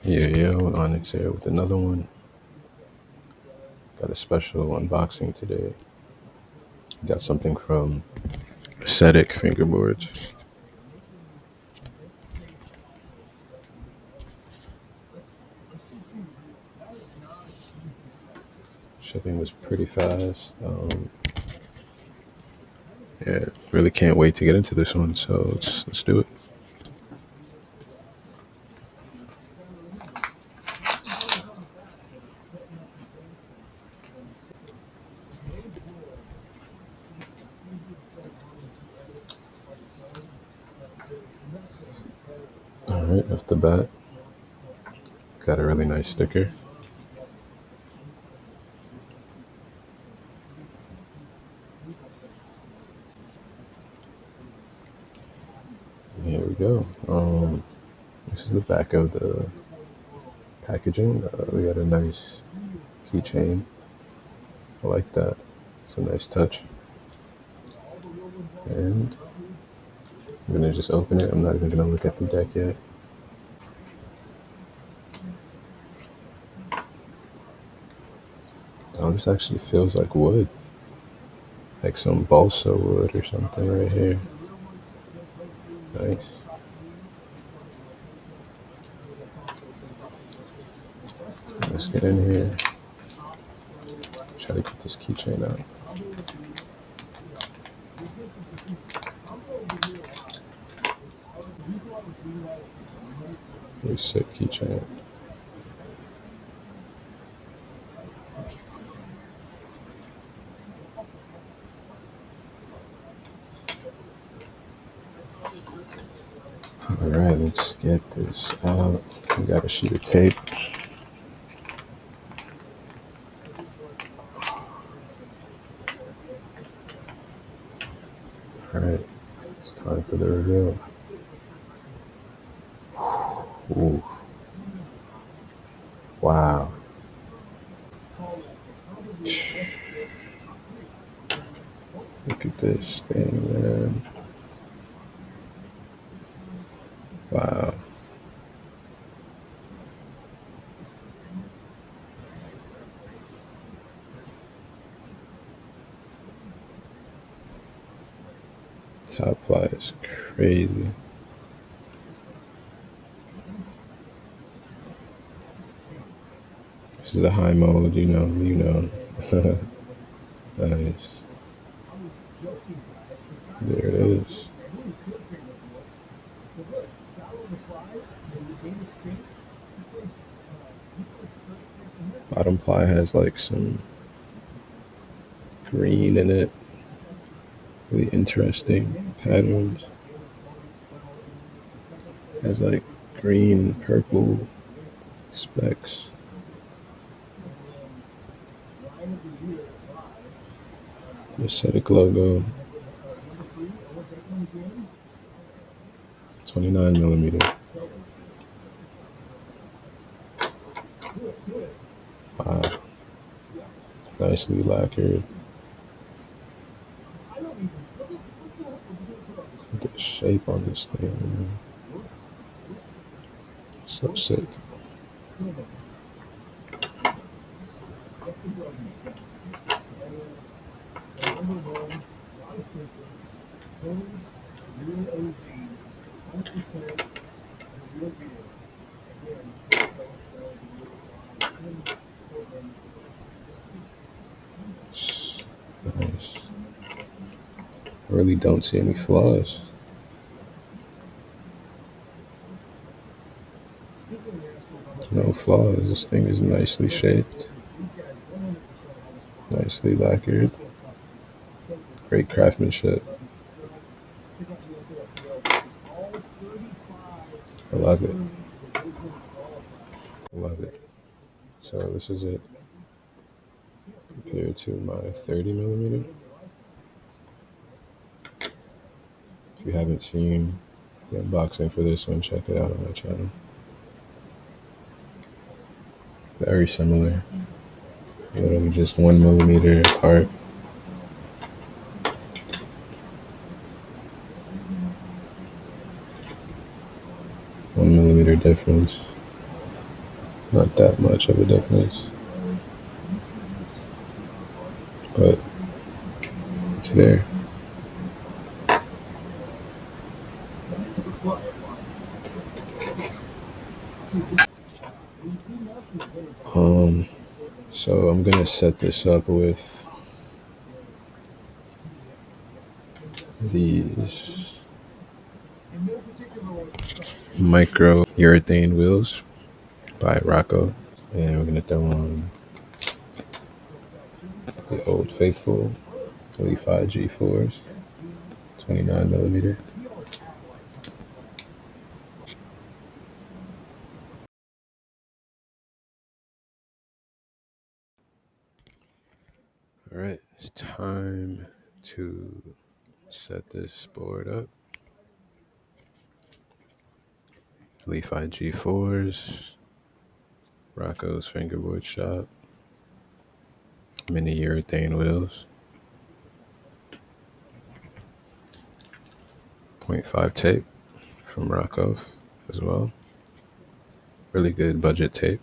Yo, Onyx here with another one. Got a special unboxing today. Got something from ascetic fingerboards. Shipping was pretty fast. Yeah, really can't wait to get into this one. So let's do it. All right, off the bat, got a really nice sticker. Here we go. This is the back of the packaging. We got a nice keychain. I like that. It's a nice touch. And I'm gonna just open it. I'm not even gonna look at the deck yet. Oh, this actually feels like wood. Like some balsa wood or something right here. Nice. Let's get in here. Try to get this keychain out. Really sick keychain. Alright, let's get this out. We got a sheet of tape. Alright, it's time for the reveal. Ooh. Wow. Look at this thing, man. Wow. Top ply is crazy. This is a high mode, you know. Nice. There it is. Bottom ply has like some green in it. Really interesting patterns. Has like green, purple specks. The ascetic logo. 29mm. Wow. Nicely lacquered. Look at the shape on this thing, man. So sick. Nice. I really don't see any flaws. No flaws. This thing is nicely shaped, nicely lacquered. Great craftsmanship. I love it. Love it. So this is it compared to my 30mm. If you haven't seen the unboxing for this one, check it out on my channel. Very similar. Literally just 1mm apart. 1mm difference. Not that much of a difference, but it's there. Um, so I'm gonna set this up with these micro urethane wheels by Rocco, and we're gonna throw on the Old Faithful Levi G4s, 29 millimeter. All right, it's time to set this board up. Levi G4s, Rocco's fingerboard shop, mini urethane wheels, .5 tape from Rocco as well. Really good budget tape.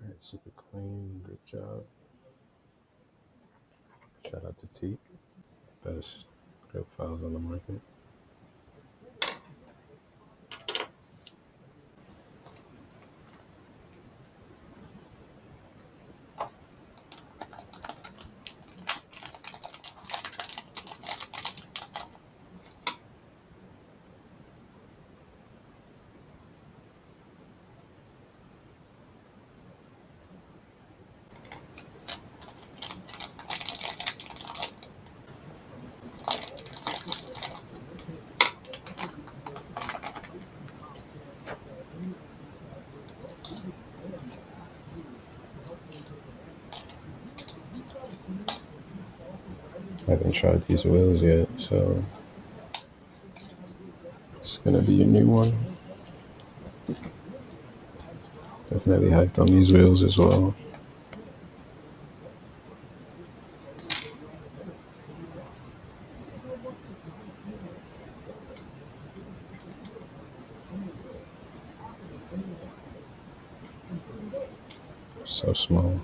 All right, super clean, good job. Shout out to Teak, best grip files on the market. haven't tried these wheels yet, so it's gonna be a new one. Definitely hyped on these wheels as well. So small.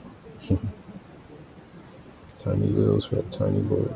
Tiny wheels for a tiny board.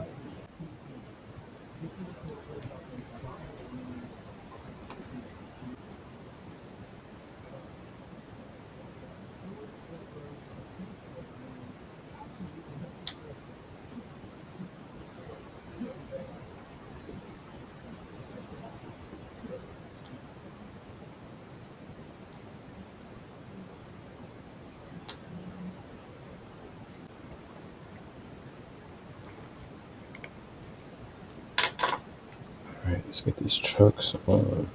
Alright, let's get these trucks on.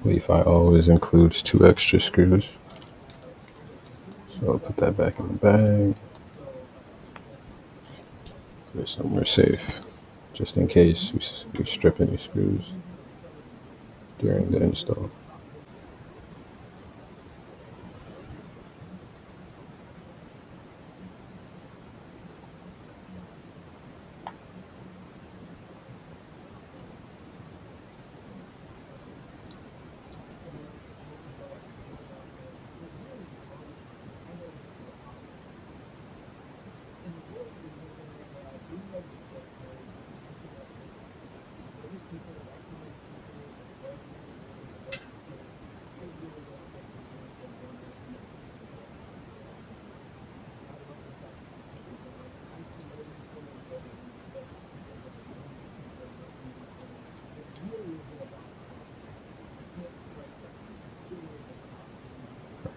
Wi-Fi always includes 2 extra screws. So I'll put that back in the bag. Put it somewhere safe, just in case we strip any screws during the install.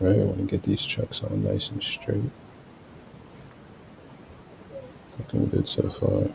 Alright, I want to get these trucks on nice and straight. Looking good so far.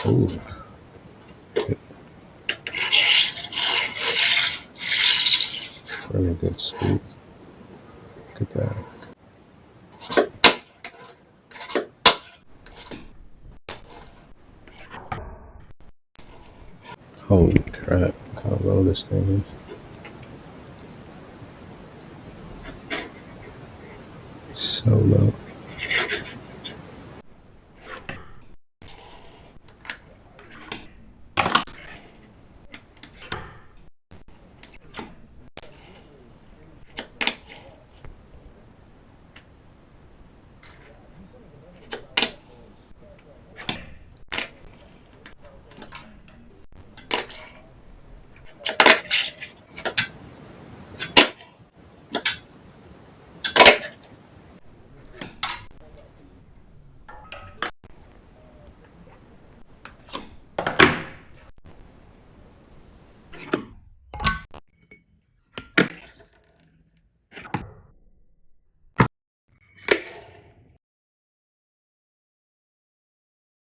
Ooh. good sweep. Look at that. Holy crap, look how low this thing is. So low.